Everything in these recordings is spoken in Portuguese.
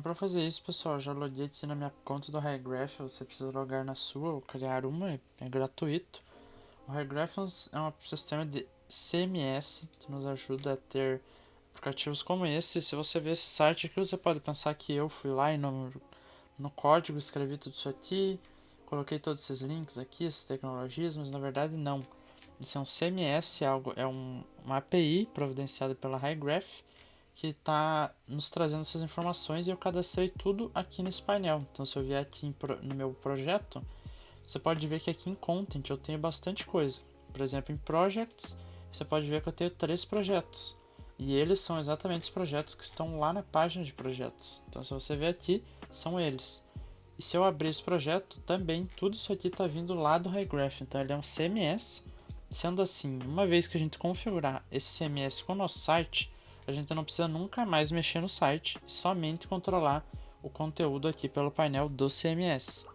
Para fazer isso, pessoal, eu já loguei aqui na minha conta do HiGraph. Você precisa logar na sua ou criar uma, é gratuito. O HiGraph é um sistema de CMS que nos ajuda a ter aplicativos como esse. Se você ver esse site aqui, você pode pensar que eu fui lá e no código escrevi tudo isso aqui, coloquei todos esses links aqui, essas tecnologias, mas na verdade não. Isso é um CMS, uma API providenciada pela HiGraph que está nos trazendo essas informações e eu cadastrei tudo aqui nesse painel. Então, se eu vier aqui no meu projeto, você pode ver que aqui em Content eu tenho bastante coisa. Por exemplo, em Projects, você pode ver que eu tenho 3 projetos. E eles são exatamente os projetos que estão lá na página de projetos. Então, se você ver aqui, são eles. E se eu abrir esse projeto, também tudo isso aqui está vindo lá do HiGraph. Então, ele é um CMS. Sendo assim, uma vez que a gente configurar esse CMS com o nosso site, a gente não precisa nunca mais mexer no site, somente controlar o conteúdo aqui pelo painel do CMS.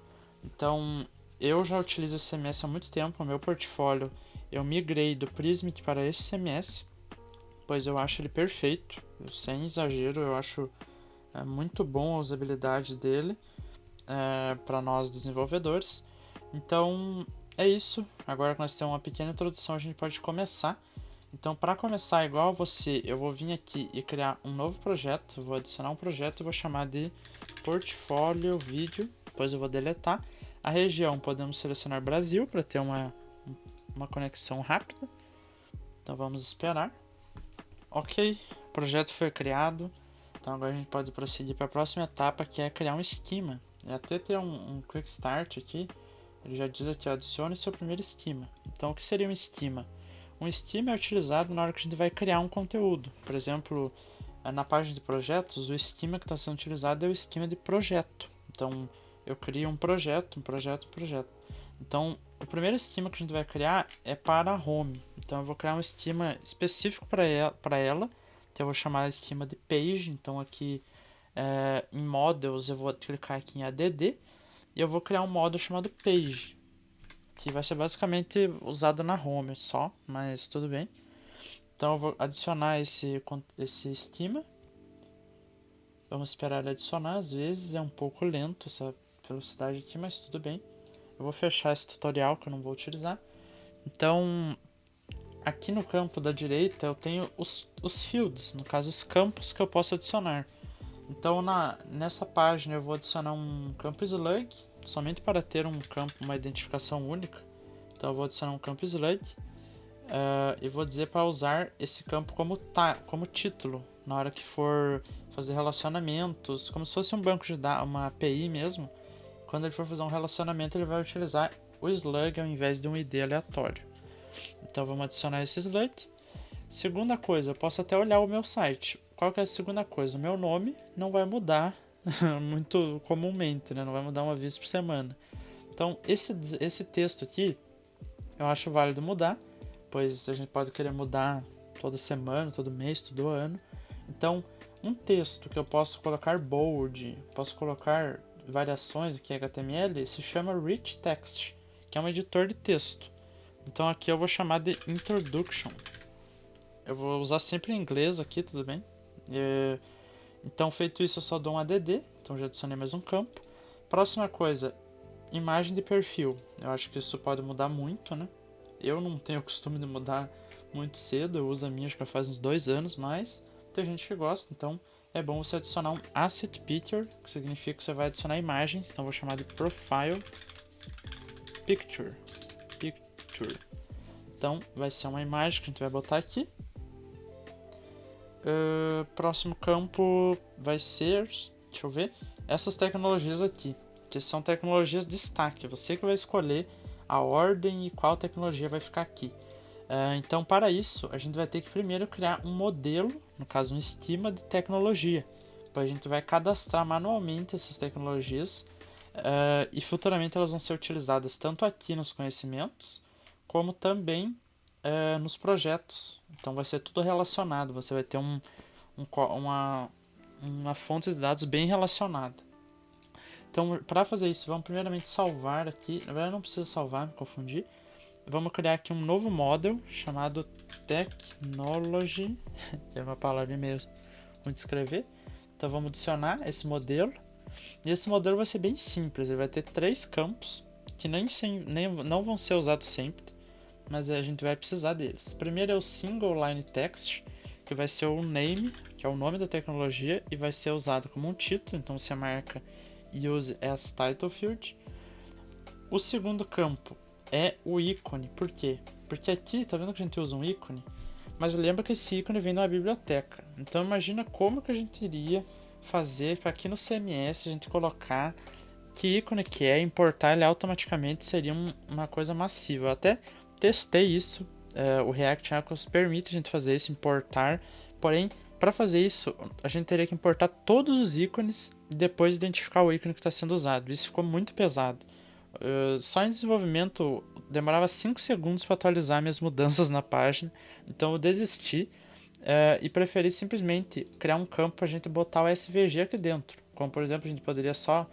Então, eu já utilizo esse CMS há muito tempo, o meu portfólio eu migrei do Prismic para esse CMS, pois eu acho ele perfeito, sem exagero, eu acho muito bom a usabilidade dele para nós desenvolvedores. Então, é isso. Agora que nós temos uma pequena introdução, a gente pode começar. Então, para começar, igual você, eu vou vir aqui e criar um novo projeto. Vou adicionar um projeto e vou chamar de Portfólio Vídeo. Depois eu vou deletar. A região, podemos selecionar Brasil para ter uma conexão rápida. Então, vamos esperar. Ok, o projeto foi criado. Então, agora a gente pode prosseguir para a próxima etapa, que é criar um esquema. E até ter um Quick Start aqui. Ele já diz aqui, adicione seu primeiro esquema. Então, o que seria um esquema? Um esquema é utilizado na hora que a gente vai criar um conteúdo. Por exemplo, na página de projetos, o esquema que está sendo utilizado é o esquema de projeto. Então, eu crio um projeto. Então, o primeiro esquema que a gente vai criar é para a home. Então, eu vou criar um esquema específico para ela, que eu vou chamar de esquema de page. Então, aqui em models, eu vou clicar aqui em add e eu vou criar um módulo chamado page, que vai ser basicamente usado na home só, mas tudo bem. Então eu vou adicionar esse esquema. Vamos esperar ele adicionar, às vezes é um pouco lento essa velocidade aqui, mas tudo bem. Eu vou fechar esse tutorial que eu não vou utilizar. Então, aqui no campo da direita eu tenho os fields, no caso os campos que eu posso adicionar. Então nessa página eu vou adicionar um campo slug, somente para ter um campo, uma identificação única. Então eu vou adicionar um campo slug e vou dizer para usar esse campo como título na hora que for fazer relacionamentos, como se fosse um banco de dados, uma API mesmo. Quando ele for fazer um relacionamento, ele vai utilizar o slug ao invés de um ID aleatório. Então vamos adicionar esse slug. Segunda coisa, eu posso até olhar o meu site. Qual que é a segunda coisa? O meu nome não vai mudar muito comumente, né? Não vai mudar uma vez por semana. Então, esse texto aqui, eu acho válido mudar, pois a gente pode querer mudar toda semana, todo mês, todo ano. Então, um texto que eu posso colocar bold, posso colocar variações aqui em HTML, se chama Rich Text, que é um editor de texto. Então, aqui eu vou chamar de Introduction. Eu vou usar sempre em inglês aqui, tudo bem? Então, feito isso, eu só dou um add. Então, já adicionei mais um campo. Próxima coisa, imagem de perfil. Eu acho que isso pode mudar muito, né? Eu não tenho o costume de mudar muito cedo. Eu uso a minha, acho que faz uns 2 anos, mas tem gente que gosta. Então, é bom você adicionar um Asset Picture, que significa que você vai adicionar imagens. Então, eu vou chamar de Profile Picture. Então, vai ser uma imagem que a gente vai botar aqui. Próximo campo vai ser, deixa eu ver, essas tecnologias aqui, que são tecnologias de destaque. Você que vai escolher a ordem e qual tecnologia vai ficar aqui. Então, para isso, a gente vai ter que primeiro criar um modelo, no caso um esquema de tecnologia. Depois a gente vai cadastrar manualmente essas tecnologias e futuramente elas vão ser utilizadas tanto aqui nos conhecimentos, como também nos projetos. Então vai ser tudo relacionado, você vai ter uma fonte de dados bem relacionada. Então, para fazer isso, vamos primeiramente salvar aqui. Na verdade, não precisa salvar, me confundi. vamos criar aqui um novo model chamado Technology, que é uma palavra meio ruim de escrever. Então vamos adicionar esse modelo. E esse modelo vai ser bem simples, ele vai ter 3 campos que não vão ser usados sempre, mas a gente vai precisar deles. O primeiro é o Single Line Text, que vai ser o name, que é o nome da tecnologia, e vai ser usado como um título, então você marca Use as Title Field. O segundo campo é o ícone. Por quê? Porque aqui, tá vendo que a gente usa um ícone? Mas lembra que esse ícone vem de uma biblioteca. Então imagina como que a gente iria fazer para aqui no CMS a gente colocar que ícone que é, importar ele automaticamente seria uma coisa massiva. Eu até testei isso, o React Native permite a gente fazer isso, importar, porém para fazer isso a gente teria que importar todos os ícones e depois identificar o ícone que está sendo usado. Isso ficou muito pesado. Só em desenvolvimento demorava 5 segundos para atualizar minhas mudanças na página, então eu desisti e preferi simplesmente criar um campo para a gente botar o SVG aqui dentro. Como por exemplo, a gente poderia só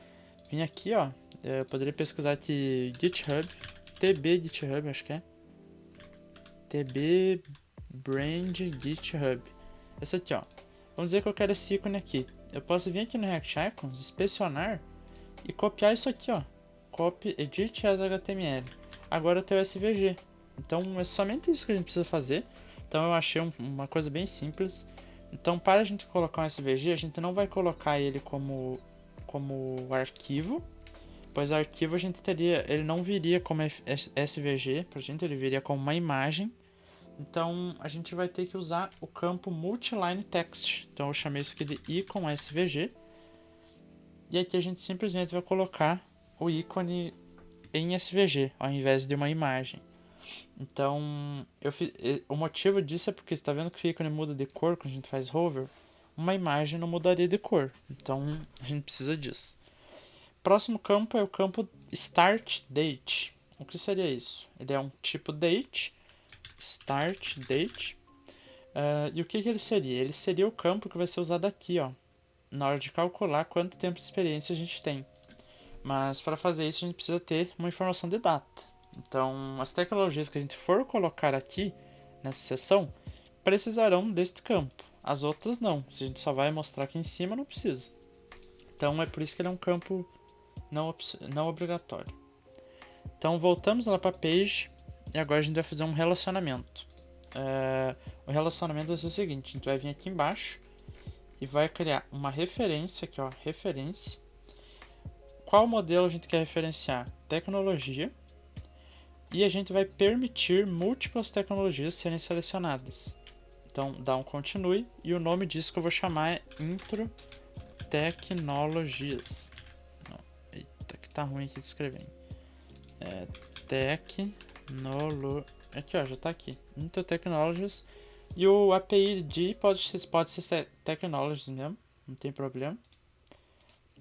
vir aqui, ó, eu poderia pesquisar aqui GitHub, TB GitHub, acho que é TB Brand GitHub. Esse aqui, ó. Vamos dizer que eu quero esse ícone aqui. Eu posso vir aqui no React Icons, inspecionar e copiar isso aqui, ó. Copy, edit as HTML. Agora eu tenho o SVG. Então é somente isso que a gente precisa fazer. Então eu achei uma coisa bem simples. Então para a gente colocar um SVG, a gente não vai colocar ele como arquivo, pois arquivo a gente teria, ele não viria como SVG pra gente, ele viria como uma imagem. Então a gente vai ter que usar o campo multiline text. Então eu chamei isso aqui de icon SVG. E aqui a gente simplesmente vai colocar o ícone em SVG, ao invés de uma imagem. Então, o motivo disso é porque você está vendo que o ícone muda de cor quando a gente faz hover. Uma imagem não mudaria de cor. Então, a gente precisa disso. Próximo campo é o campo Start Date. O que seria isso? Ele é um tipo date, Start Date. E o que ele seria? Ele seria o campo que vai ser usado aqui, ó, na hora de calcular quanto tempo de experiência a gente tem. Mas para fazer isso a gente precisa ter uma informação de data. Então as tecnologias que a gente for colocar aqui nessa seção precisarão deste campo. As outras não. Se a gente só vai mostrar aqui em cima, não precisa. Então é por isso que ele é um campo não obrigatório. Então voltamos lá para a page e agora a gente vai fazer um relacionamento. O relacionamento vai ser o seguinte: a gente vai vir aqui embaixo e vai criar uma referência aqui, ó, referência. Qual modelo a gente quer referenciar? Tecnologia. E a gente vai permitir múltiplas tecnologias serem selecionadas. Então, dá um continue e o nome disso que eu vou chamar é Intro Technologies. Não, eita, que tá ruim aqui de escrever. Aqui, ó, já tá aqui. Intro Technologies. E o API de pode ser Technologies mesmo, não tem problema.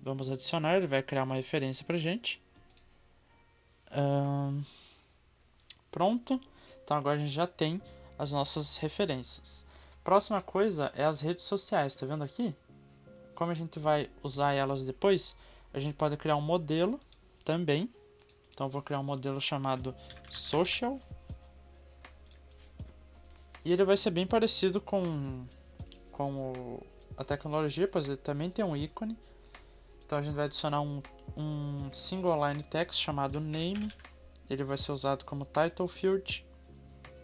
Vamos adicionar, ele vai criar uma referência pra gente. Pronto. Então agora a gente já tem as nossas referências. Próxima coisa é as redes sociais, tá vendo aqui? Como a gente vai usar elas depois, a gente pode criar um modelo também. Então eu vou criar um modelo chamado Social. E ele vai ser bem parecido com a tecnologia, pois ele também tem um ícone. Então a gente vai adicionar um single line text chamado name. Ele vai ser usado como title field,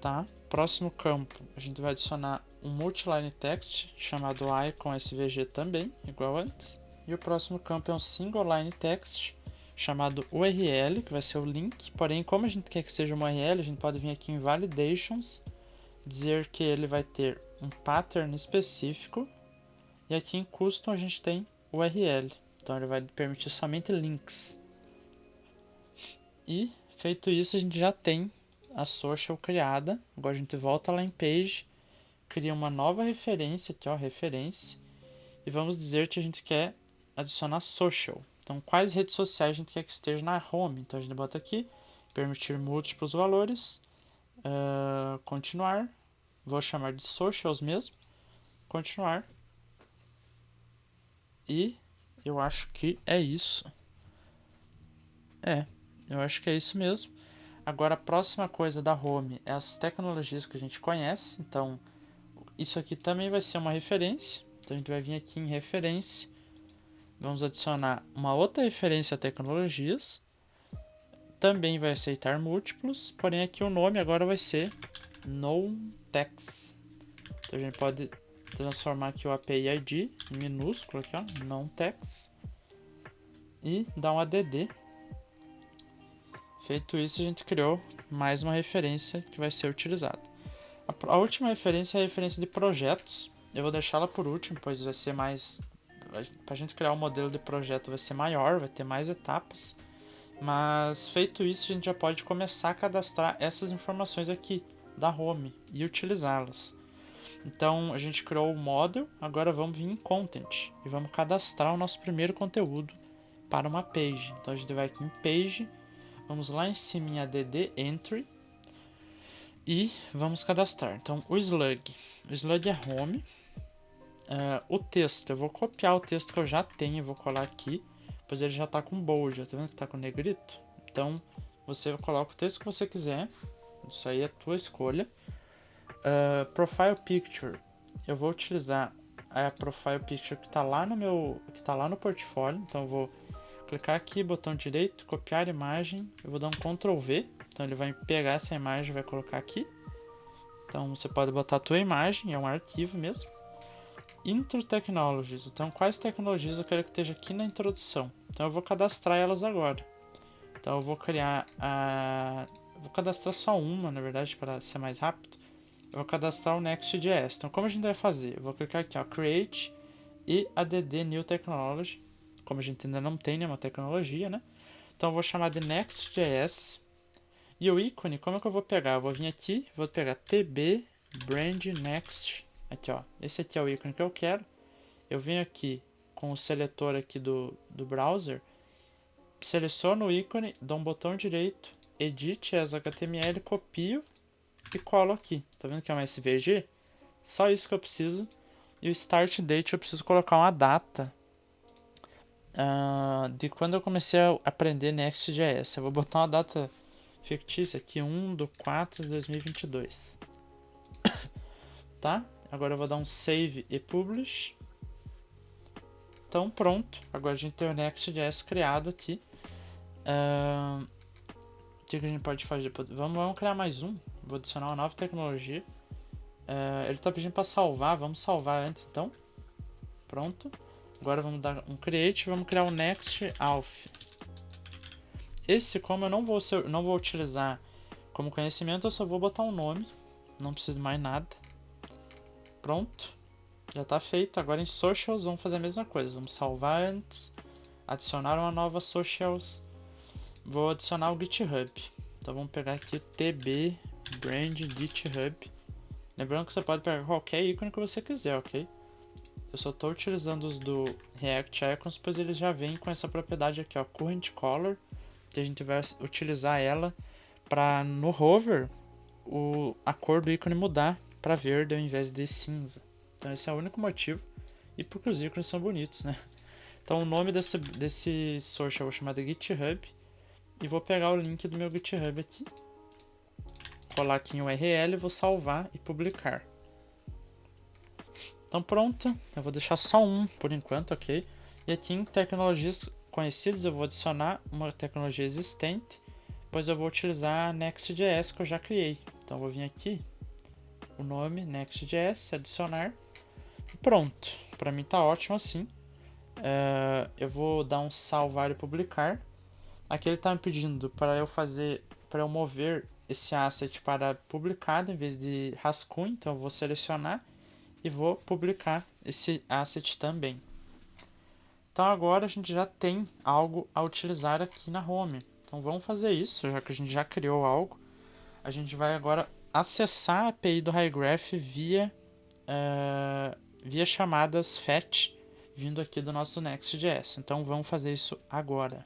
tá? Próximo campo, a gente vai adicionar um multiline text chamado icon svg também, igual antes. E o próximo campo é um single line text chamado URL, que vai ser o link. Porém, como a gente quer que seja uma URL, a gente pode vir aqui em validations, dizer que ele vai ter um pattern específico. E aqui em custom a gente tem URL. Então ele vai permitir somente links. E feito isso, a gente já tem a social criada. Agora a gente volta lá em page, cria uma nova referência aqui, ó, referência. E vamos dizer que a gente quer adicionar social. Então, quais redes sociais a gente quer que esteja na home? Então a gente bota aqui, permitir múltiplos valores, continuar. Vou chamar de socials mesmo. Continuar. E eu acho que é isso. Eu acho que é isso mesmo. Agora a próxima coisa da home é as tecnologias que a gente conhece. Então isso aqui também vai ser uma referência. Então a gente vai vir aqui em referência. Vamos adicionar uma outra referência a tecnologias. Também vai aceitar múltiplos, porém aqui o nome agora vai ser NoText. Então a gente pode transformar aqui o API ID em minúsculo aqui, ó, NoText, e dar um add. Feito isso, a gente criou mais uma referência que vai ser utilizada. A última referência é a referência de projetos. Eu vou deixá-la por último, pois vai ser mais... Para a gente criar um modelo de projeto vai ser maior, vai ter mais etapas. Mas feito isso, a gente já pode começar a cadastrar essas informações aqui da home e utilizá-las. Então a gente criou o model, agora vamos vir em content e vamos cadastrar o nosso primeiro conteúdo para uma page. Então a gente vai aqui em page, vamos lá em cima em add entry e vamos cadastrar. Então o slug é home. O texto, eu vou copiar o texto que eu já tenho e vou colar aqui, pois ele já está com bold, tá vendo que está com negrito? Então você coloca o texto que você quiser, isso aí é a tua escolha. Profile Picture, eu vou utilizar a Profile Picture que está lá no portfólio. Então eu vou clicar aqui, botão direito, copiar imagem, eu vou dar um Ctrl V, então ele vai pegar essa imagem e vai colocar aqui. Então você pode botar a tua imagem, é um arquivo mesmo. Intro Technologies, então quais tecnologias eu quero que esteja aqui na introdução. Então eu vou cadastrar elas agora. Então eu vou criar vou cadastrar só uma, na verdade, para ser mais rápido. Eu vou cadastrar o Next.js. Então como a gente vai fazer? Eu vou clicar aqui, ó, Create e add New Technology. Como a gente ainda não tem nenhuma tecnologia, né? Então eu vou chamar de Next.js. E o ícone, como é que eu vou pegar? Eu vou vir aqui, vou pegar TB Brand Next. Aqui, ó, esse aqui é o ícone que eu quero. Eu venho aqui com o seletor aqui do browser, seleciono o ícone, dou um botão direito, edit as HTML, copio e colo aqui. Tá vendo que é uma SVG? Só isso que eu preciso. E o start date eu preciso colocar uma data de quando eu comecei a aprender Next.js. Eu vou botar uma data fictícia aqui, 1/4/2022. Tá? Agora eu vou dar um save e publish. Então pronto, agora a gente tem o Next.js criado aqui. O que a gente pode fazer? Vamos criar mais um. Vou adicionar uma nova tecnologia. Ele está pedindo para salvar, vamos salvar antes então. Pronto. Agora vamos dar um create, vamos criar o Next Auth. Esse, como eu não vou utilizar como conhecimento, eu só vou botar um nome. Não preciso mais nada. Pronto, já está feito. Agora em socials vamos fazer a mesma coisa. Vamos salvar antes, adicionar uma nova socials. Vou adicionar o GitHub. Então vamos pegar aqui o TB Brand GitHub. Lembrando que você pode pegar qualquer ícone que você quiser, ok? Eu só estou utilizando os do React Icons, pois eles já vêm com essa propriedade aqui, ó, Current Color, que a gente vai utilizar ela para no hover a cor do ícone mudar para verde ao invés de cinza. Então esse é o único motivo, e porque os ícones são bonitos, né? Então o nome desse source eu vou chamar de GitHub e vou pegar o link do meu GitHub aqui, colar aqui em URL, vou salvar e publicar. Então pronto, eu vou deixar só um por enquanto, ok? E aqui em tecnologias conhecidas eu vou adicionar uma tecnologia existente, pois eu vou utilizar a Next.js que eu já criei. Então eu vou vir aqui, o nome Next.js, adicionar, e pronto. Para mim tá ótimo assim. Eu vou dar um salvar e publicar. Aqui ele tá me pedindo para eu mover esse asset para publicado em vez de rascunho, então eu vou selecionar e vou publicar esse asset também. Então agora a gente já tem algo a utilizar aqui na home. Então vamos fazer isso, já que a gente já criou algo. A gente vai agora acessar a API do HiGraph via chamadas fetch, vindo aqui do nosso Next.js. Então vamos fazer isso agora.